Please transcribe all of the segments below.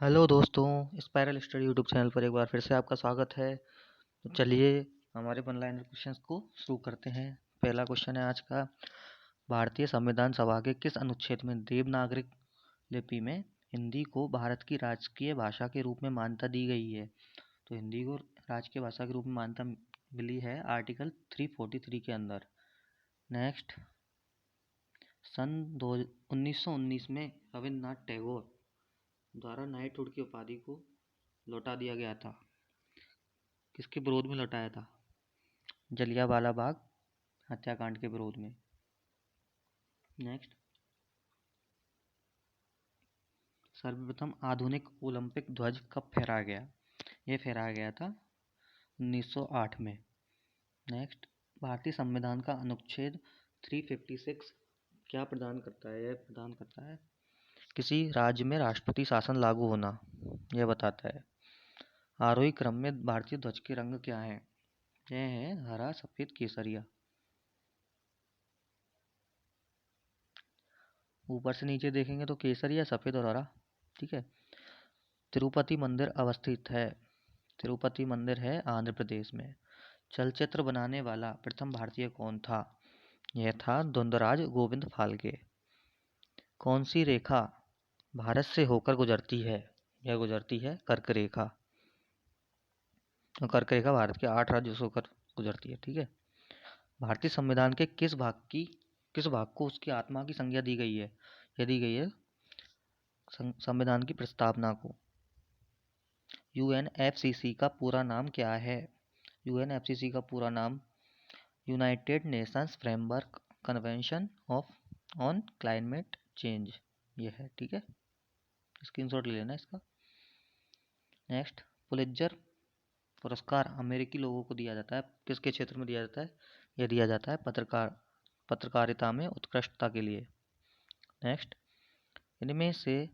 Hello दोस्तों, spiral study YouTube channel पर एक बार फिर से आपका स्वागत है। तो चलिए हमारे वन लाइनर क्वेश्चंस को शुरू करते हैं। पहला क्वेश्चन है आज का। भारतीय संविधान सभा के किस अनुच्छेद में देवनागरी लिपि में हिंदी को भारत की राजकीय भाषा के रूप में मान्यता दी गई है? तो हिंदी को राजकीय भाषा के रूप में मान्यता मिली है आर्टिकल 343 के अंदर। नेक्स्ट, सन 1919 में रविन्द्रनाथ टैगोर द्वारा नाइटहुड की उपाधि को लौटा दिया गया था। किसके विरोध में लौटाया था? जलियांवाला बाग हत्याकांड के विरोध में। नेक्स्ट, सर्वप्रथम आधुनिक ओलंपिक ध्वज कब फहराया गया? ये फहराया गया था 1908 में। नेक्स्ट, भारतीय संविधान का अनुच्छेद 356 क्या प्रदान करता है? यह प्रदान करता है किसी राज्य में राष्ट्रपति शासन लागू होना, यह बताता है। आरोही क्रम में भारतीय ध्वज के रंग क्या है? यह है हरा, सफेद, केसरिया। ऊपर से नीचे देखेंगे तो केसरिया, सफेद और हरा। ठीक है। तिरुपति मंदिर अवस्थित है? तिरुपति मंदिर है आंध्र प्रदेश में। चलचित्र बनाने वाला प्रथम भारतीय कौन था? यह था धुंधराज गोविंद फाल्के। कौन सी रेखा भारत से होकर गुजरती है? यह गुजरती है कर्क रेखा। कर्क रेखा भारत के 8 राज्यों से होकर गुजरती है। ठीक है। भारतीय संविधान के किस भाग को उसकी आत्मा की संज्ञा दी गई है? यह दी गई है संविधान की प्रस्तावना को। यूएनएफसीसी का पूरा नाम क्या है? यूएनएफसीसी का पूरा नाम United Nations framework convention on climate change ये है। ठीक है, स्क्रीनशॉट ले लेना इसका। नेक्स्ट, पुलित्जर पुरस्कार अमेरिकी लोगों को दिया जाता है, किसके क्षेत्र में दिया जाता है? यह दिया जाता है पत्रकारिता में उत्कृष्टता के लिए। नेक्स्ट, इनमें से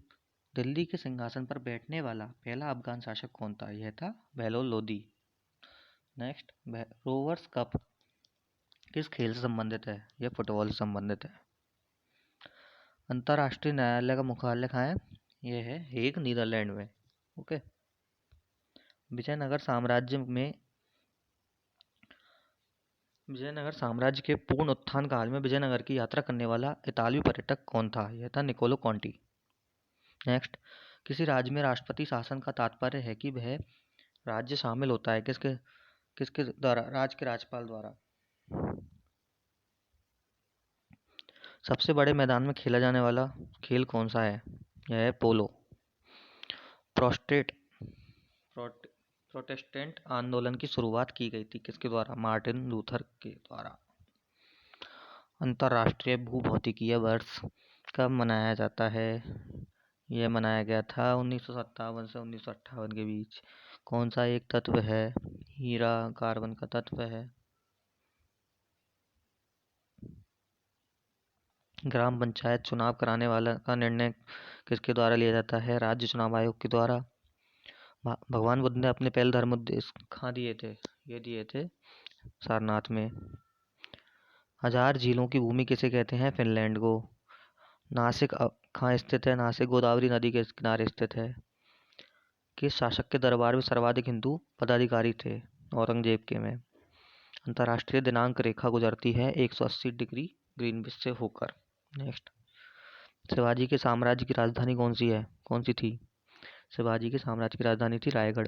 दिल्ली के सिंहासन पर बैठने वाला पहला अफगान शासक कौन था? यह था बेहलोल लोदी। नेक्स्ट, रोवर्स कप किस खेल से संबंधित है? यह फुटबॉल से संबंधित है। अंतर्राष्ट्रीय न्यायालय का मुख्यालय कहाँ है? यह है हेग, नीदरलैंड में। ओके। विजयनगर साम्राज्य के पूर्ण उत्थान काल में विजयनगर की यात्रा करने वाला इतालवी पर्यटक कौन था? यह था निकोलो कॉन्टी। नेक्स्ट, किसी राज्य में राष्ट्रपति शासन का तात्पर्य है कि वह राज्य शामिल होता है किसके द्वारा? राज्य के राज्यपाल द्वारा। सबसे बड़े मैदान में खेला जाने वाला खेल कौन सा है? यह है पोलो। प्रोटेस्टेंट आंदोलन की शुरुआत की गई थी किसके द्वारा? मार्टिन लूथर के द्वारा। अंतर्राष्ट्रीय भूभौतिकीय वर्ष कब मनाया जाता है? यह मनाया गया था 1957 से 1958 के बीच। कौन सा एक तत्व है? हीरा कार्बन का तत्व है। ग्राम पंचायत चुनाव कराने वाला का निर्णय किसके द्वारा लिया जाता है? राज्य चुनाव आयोग के द्वारा। भगवान बुद्ध ने अपने पहले धर्म उपदेश कहाँ दिए थे? ये दिए थे सारनाथ में। 1000 झीलों की भूमि किसे कहते हैं? फिनलैंड को। नासिक कहाँ स्थित है? नासिक गोदावरी नदी के किनारे स्थित है। किस शासक के दरबार में सर्वाधिक हिंदू पदाधिकारी थे? औरंगजेब के में। अंतर्राष्ट्रीय दिनांक रेखा गुजरती है 180 डिग्री ग्रीनविच से होकर। नेक्स्ट, शिवाजी के साम्राज्य की राजधानी कौन सी थी? शिवाजी के साम्राज्य की राजधानी थी रायगढ़।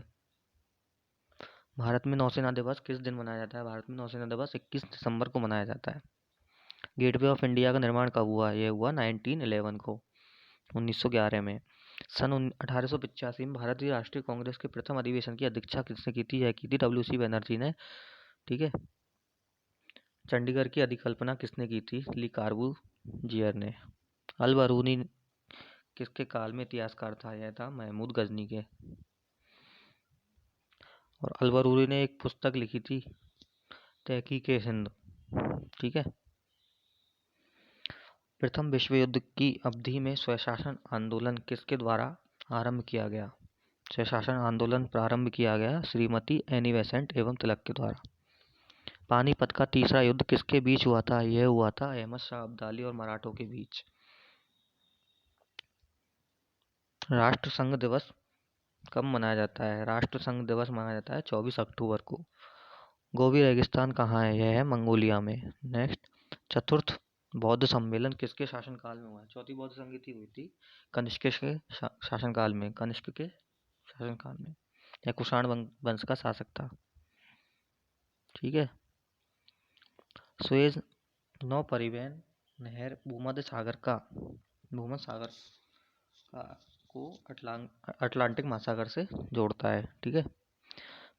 भारत में नौसेना दिवस किस दिन मनाया जाता है? भारत में नौसेना दिवस 21 दिसंबर को मनाया जाता है। गेटवे ऑफ इंडिया का निर्माण कब हुआ? यह हुआ 1911 को, 1911 में। सन 1885 में भारतीय राष्ट्रीय कांग्रेस के प्रथम अधिवेशन की अध्यक्षता किसने की थी? यह की थी WC बनर्जी ने। ठीक है। चंडीगढ़ की अधिकल्पना किसने की थी? ली कार्बूजियर ने। अल बरूनी किसके काल में इतिहासकार था? यह था महमूद गजनी के। और अल बरूनी ने एक पुस्तक लिखी थी तहकीक हिंद। ठीक है। प्रथम विश्व युद्ध की अवधि में स्वशासन आंदोलन किसके द्वारा आरंभ किया गया? स्वशासन आंदोलन प्रारंभ किया गया श्रीमती एनी बेसेंट एवं तिलक के द्वारा। पानीपत का तीसरा युद्ध किसके बीच हुआ था? यह हुआ था अहमद शाह अब्दाली और मराठों के बीच। राष्ट्रसंघ दिवस कब मनाया जाता है? राष्ट्र संघ दिवस मनाया जाता है 24 अक्टूबर को। गोबी रेगिस्तान कहाँ है? यह है मंगोलिया में। नेक्स्ट, चतुर्थ बौद्ध सम्मेलन किसके शासनकाल में हुआ है? चौथी बौद्ध संगति हुई थी कनिष्क के शासनकाल में। कनिष्क के शासनकाल में। यह कुषाण वंश का शासक था। ठीक है। सुएज नौ परिवहन नहर भूमध्य सागर को अटलांटिक महासागर से जोड़ता है। ठीक है।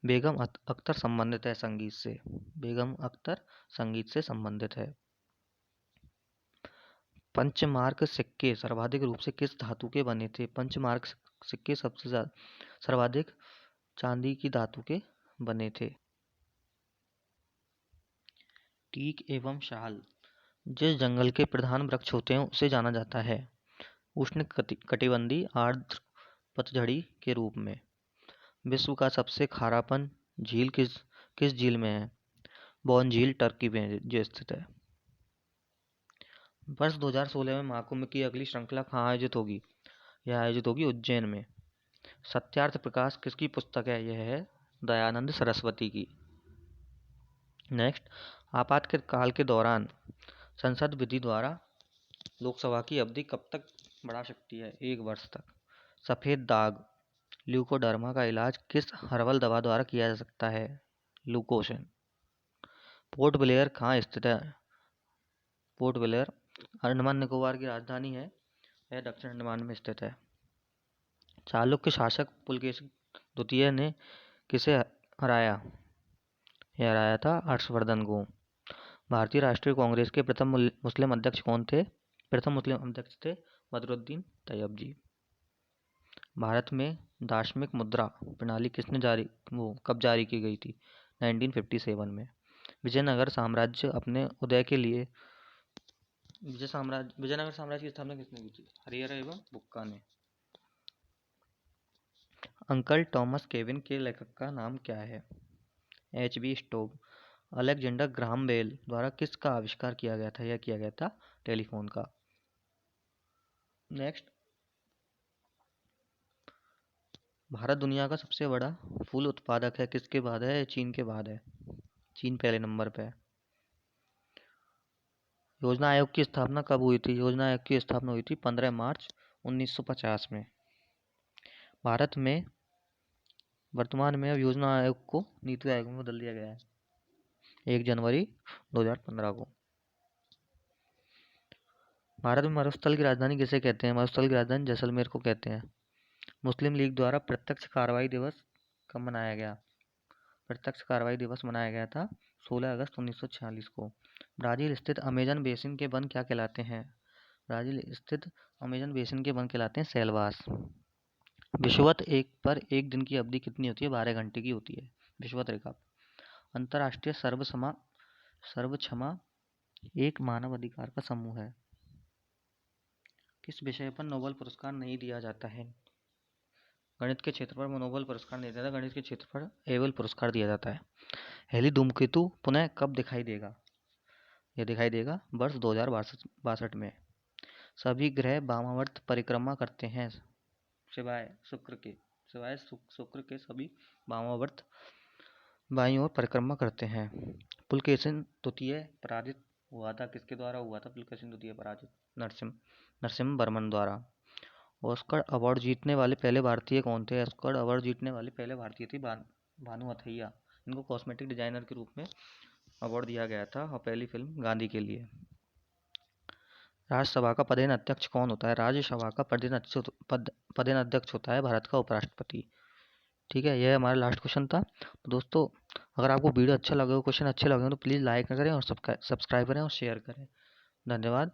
बेगम अख्तर संबंधित है संगीत से। बेगम अख्तर संगीत से संबंधित है। पंचमार्क सिक्के सर्वाधिक रूप से किस धातु के बने थे? पंचमार्क सिक्के सबसे ज्यादा सर्वाधिक चांदी की धातु के बने थे। टीक एवं शाल जिस जंगल के प्रधान वृक्ष होते हैं उसे जाना जाता है उष्ण कटिबंधीय आर्द्र पतझड़ी के रूप में। विश्व का सबसे खारापन झील किस झील में है? बॉन झील टर्की में जो स्थित है। वर्ष 2016 में महाकुंभ की अगली श्रृंखला कहाँ आयोजित होगी? यह आयोजित होगी उज्जैन में। सत्यार्थ प्रकाश किसकी पुस्तक है? यह है दयानंद सरस्वती की। नेक्स्ट, आपातकाल के दौरान संसद विधि द्वारा लोकसभा की अवधि कब तक बढ़ा सकती है? 1 वर्ष तक। सफेद दाग ल्यूकोडर्मा का इलाज किस हर्बल दवा द्वारा किया जा सकता है? लूकोसेन। पोर्ट ब्लेयर कहाँ स्थित है? पोर्ट ब्लेयर अंडमान निकोबार की राजधानी है। यह दक्षिण अंडमान में स्थित है। चालुक्य शासक पुलकेशी द्वितीय ने किसे हराया? यह हराया था हर्षवर्धन को। भारतीय राष्ट्रीय कांग्रेस के प्रथम मुस्लिम अध्यक्ष कौन थे? प्रथम मुस्लिम अध्यक्ष थे बदरुद्दीन तैयबजी। भारत में दार्शनिक मुद्रा प्रणाली कब जारी की गई थी? 1957 में। विजयनगर साम्राज्य अपने उदय के लिए विजयनगर साम्राज्य की स्थापना किसने की थी? हरिहर एवं बुक्का ने। अंकल टॉमस केविन के लेखक का नाम क्या है? H.B. Stove. Alexander Graham bell द्वारा किसका आविष्कार किया गया था? यह किया गया था टेलीफोन का। नेक्स्ट, भारत दुनिया का सबसे बड़ा फूल उत्पादक है किसके बाद है? चीन के बाद है। चीन पहले नंबर पे है। योजना आयोग की स्थापना कब हुई थी? योजना आयोग की स्थापना हुई थी 15 मार्च 1950 में। भारत में वर्तमान में अब योजना आयोग को नीति आयोग में बदल दिया गया है 1 जनवरी 2015 को। भारत में मरुस्थल की राजधानी किसे कहते हैं? मरुस्थल की राजधानी जैसलमेर को कहते हैं। मुस्लिम लीग द्वारा प्रत्यक्ष कार्रवाई दिवस कब मनाया गया? प्रत्यक्ष कार्रवाई दिवस मनाया गया था 16 अगस्त 1946 को। ब्राजील स्थित अमेजन बेसिन के वन क्या कहलाते हैं? ब्राजील स्थित अमेजन बेसिन के वन कहलाते हैं सेल्वास। विषुवत एक दिन की अवधि कितनी होती है? 12 घंटे की होती है विषुवत रेखा। अंतर्राष्ट्रीय सर्वक्षमा एक मानव अधिकार का समूह है। किस विषय पर नोबेल पुरस्कार नहीं दिया जाता है? गणित के क्षेत्र पर नोबेल पुरस्कार नहीं दिया जाता, गणित के क्षेत्र पर एबल पुरस्कार दिया जाता है। हेली धूमकेतु पुनः कब दिखाई देगा? यह दिखाई देगा वर्ष 2062 में। सभी ग्रह वामावर्त परिक्रमा करते हैं सिवाय शुक्र के सभी वामावर्त बाईं ओर परिक्रमा करते हैं। पुलकेशिन द्वितीय पराजित हुआ था किसके द्वारा हुआ था? पुलकेशिन द्वितीय पराजित नरसिम्हा वर्मन द्वारा। ऑस्कर अवार्ड जीतने वाले पहले भारतीय कौन थे? ऑस्कर अवार्ड जीतने वाले पहले भारतीय थी भानु अथैया। इनको कॉस्मेटिक डिजाइनर के रूप में अवार्ड दिया गया था और पहली फिल्म गांधी के लिए। राज्यसभा का पदेन अध्यक्ष कौन होता है? राज्यसभा का पदेन अध्यक्ष होता है भारत का उपराष्ट्रपति। ठीक है, यह हमारा लास्ट क्वेश्चन था। तो दोस्तों, अगर आपको वीडियो अच्छा लगे हो, क्वेश्चन अच्छे लगे हो, तो प्लीज़ लाइक करें और सब्सक्राइब करें और शेयर करें। धन्यवाद।